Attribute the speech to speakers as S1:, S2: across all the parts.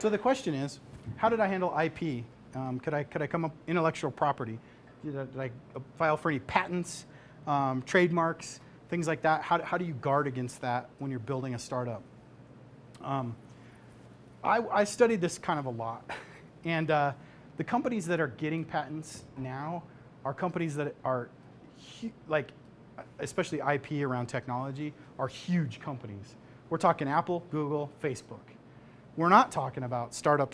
S1: So the question is, how did I handle IP? Could I come up intellectual property? Did I file for any patents, trademarks, things like that? How do you guard against that when you're building a startup? I studied this kind of a lot, and the companies that are getting patents now are companies that are like, especially IP around technology, are huge companies. We're talking Apple, Google, Facebook. We're not talking about startup.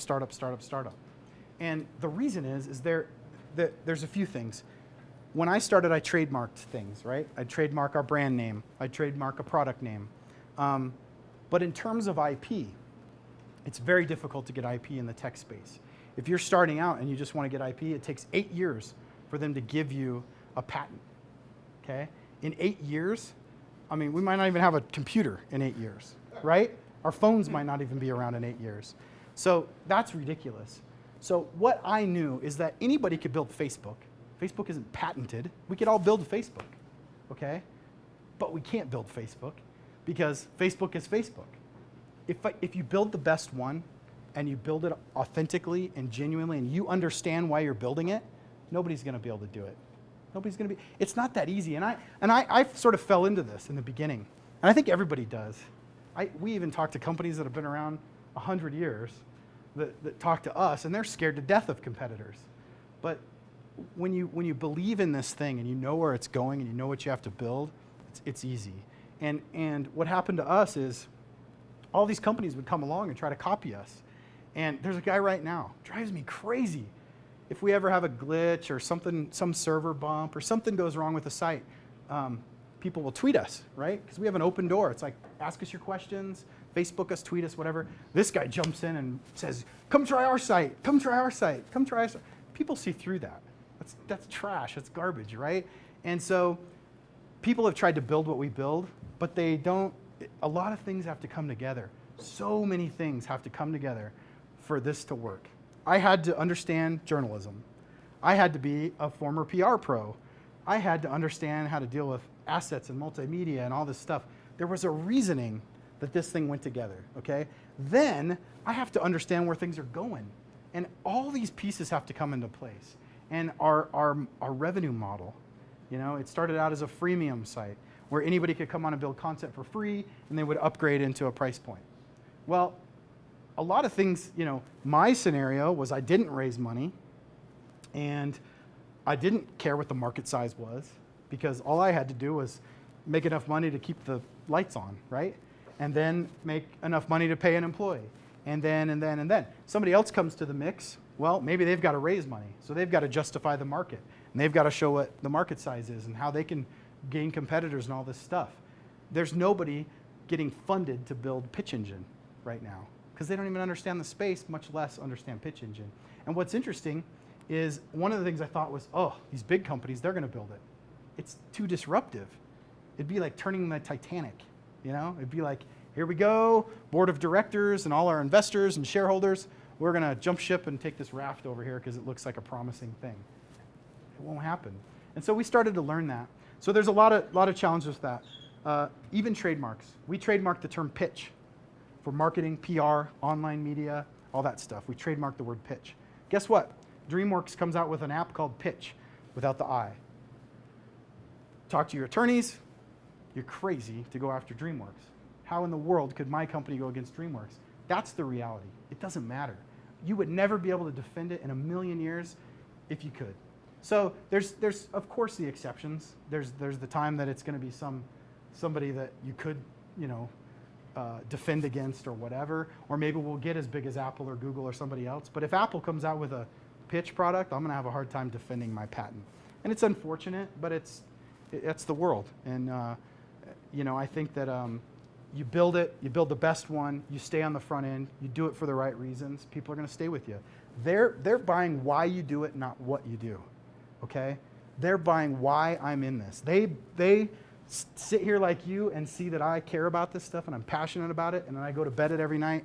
S1: And the reason is there's a few things. When I started, I trademarked things, right? I'd trademark our brand name. I'd trademark a product name. But in terms of IP, it's very difficult to get IP in the tech space. If you're starting out and you just want to get IP, it takes 8 years for them to give you a patent, okay? In 8 years, I mean, we might not even have a computer in 8 years, right? Our phones might not even be around in 8 years. So that's ridiculous. So what I knew is that anybody could build Facebook. Facebook isn't patented. We could all build Facebook, okay? But we can't build Facebook because Facebook is Facebook. If you build the best one and you build it authentically and genuinely and you understand why you're building it, nobody's going to be able to do it. Nobody's going to be. It's not that easy. And I sort of fell into this in the beginning. And I think everybody does. We even talk to companies that have been around 100 years that talk to us, and they're scared to death of competitors. But when you believe in this thing and you know where it's going and you know what you have to build, it's easy. And what happened to us is all these companies would come along and try to copy us. And there's a guy right now, drives me crazy. If we ever have a glitch or something, some server bump or something goes wrong with the site, people will tweet us, right? Because we have an open door. It's like, ask us your questions, Facebook us, tweet us, whatever. This guy jumps in and says, come try our site, come try our site, come try our site. People see through that. That's trash, that's garbage, right? And so people have tried to build what we build, but they don't. A lot of things have to come together. So many things have to come together for this to work. I had to understand journalism. I had to be a former PR pro. I had to understand how to deal with assets and multimedia and all this stuff. There was a reasoning that this thing went together, okay? Then I have to understand where things are going. And all these pieces have to come into place. And our revenue model, you know, it started out as a freemium site where anybody could come on and build content for free and they would upgrade into a price point. Well, a lot of things, you know, my scenario was I didn't raise money and I didn't care what the market size was because all I had to do was make enough money to keep the lights on, right? And then make enough money to pay an employee. And then. Somebody else comes to the mix, well, maybe they've got to raise money. So they've got to justify the market. And they've got to show what the market size is and how they can gain competitors and all this stuff. There's nobody getting funded to build PitchEngine right now because they don't even understand the space, much less understand PitchEngine. And what's interesting is one of the things I thought was, oh, these big companies, they're going to build it. It's too disruptive. It'd be like turning the Titanic, you know? It'd be like, here we go, board of directors and all our investors and shareholders, we're going to jump ship and take this raft over here because it looks like a promising thing. It won't happen. And so we started to learn that. So there's a lot of challenges with that. Even trademarks. We trademarked the term pitch for marketing, PR, online media, all that stuff. We trademarked the word pitch. Guess what? DreamWorks comes out with an app called Pitch without the I. Talk to your attorneys. You're crazy to go after DreamWorks. How in the world could my company go against DreamWorks? That's the reality. It doesn't matter. You would never be able to defend it in a million years if you could. So there's of course the exceptions. There's the time that it's going to be somebody that you could, you know, defend against or whatever, or maybe we'll get as big as Apple or Google or somebody else. But if Apple comes out with a pitch product, I'm going to have a hard time defending my patent. And it's unfortunate, but it's the world. And you know, I think that you build it, you build the best one, you stay on the front end, you do it for the right reasons, people are going to stay with you. They're buying why you do it, not what you do. Okay? They're buying why I'm in this. They sit here like you and see that I care about this stuff and I'm passionate about it, and then I go to bed every night.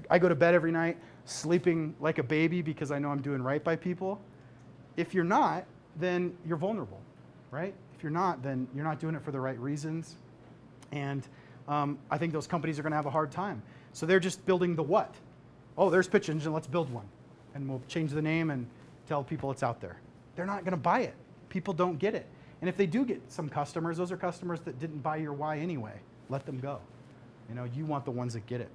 S1: I go to bed every night sleeping like a baby because I know I'm doing right by people. If you're not, then you're vulnerable, right? If you're not, then you're not doing it for the right reasons. And I think those companies are going to have a hard time. So they're just building the what. oh, there's PitchEngine, let's build one. And we'll change the name and tell people it's out there. They're not going to buy it. People don't get it. And if they do get some customers, those are customers that didn't buy your why anyway. Let them go. You know, you want the ones that get it.